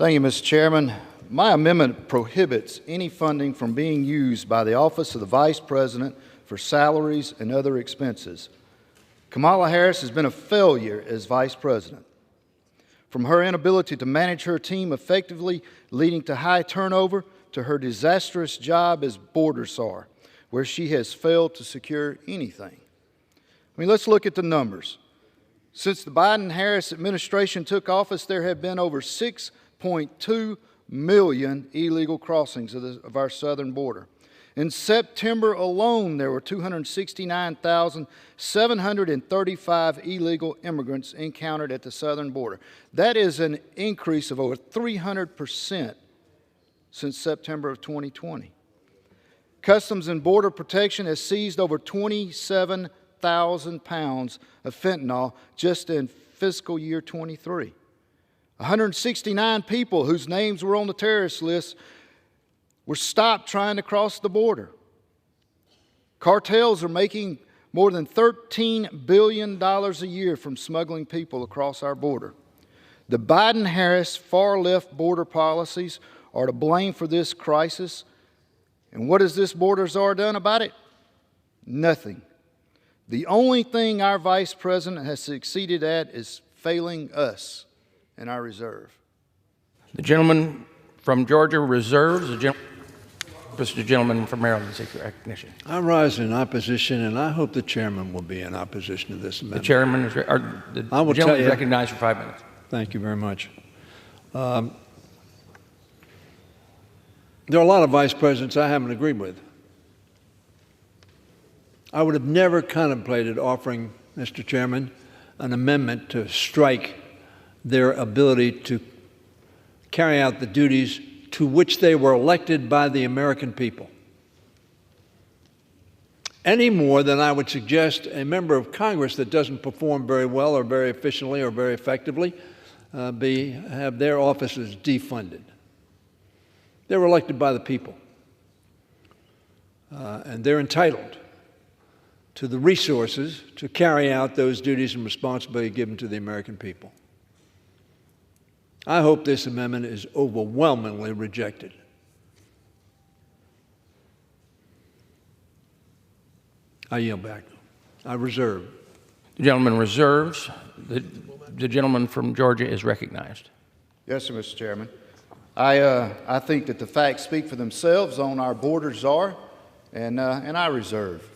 Thank you, Mr. Chairman. My amendment prohibits any funding from being used by the Office of the Vice President for salaries and other expenses. Kamala Harris has been a failure as Vice President. From her inability to manage her team effectively, leading to high turnover, to her disastrous job as border czar, where she has failed to secure anything. Let's look at the numbers. Since the Biden-Harris administration took office, there have been over 6.2 million illegal crossings of our southern border. In September alone, there were 269,735 illegal immigrants encountered at the southern border. That is an increase of over 300% since September of 2020. Customs and Border Protection has seized over 27,000 pounds of fentanyl just in fiscal year 23. 169 people whose names were on the terrorist list were stopped trying to cross the border. Cartels are making more than $13 billion a year from smuggling people across our border. The Biden-Harris far-left border policies are to blame for this crisis. And what has this border czar done about it? Nothing. The only thing our Vice President has succeeded at is failing us and our reserve. The gentleman from Georgia reserves. Mr. Gentleman from Maryland, seek recognition. I rise in opposition, and I hope the chairman will be in opposition to this amendment. The chairman is recognized for 5 minutes. Thank you very much. There are a lot of vice presidents I haven't agreed with. I would have never contemplated offering, Mr. Chairman, an amendment to strike their ability to carry out the duties to which they were elected by the American people, any more than I would suggest a member of Congress that doesn't perform very well or very efficiently or very effectively have their offices defunded. They were elected by the people, and they're entitled to the resources to carry out those duties and responsibilities given to the American people. I hope this amendment is overwhelmingly rejected. I yield back. I reserve. The gentleman reserves. The gentleman from Georgia is recognized. Yes, sir, Mr. Chairman. I think that the facts speak for themselves on our border czar, and I reserve.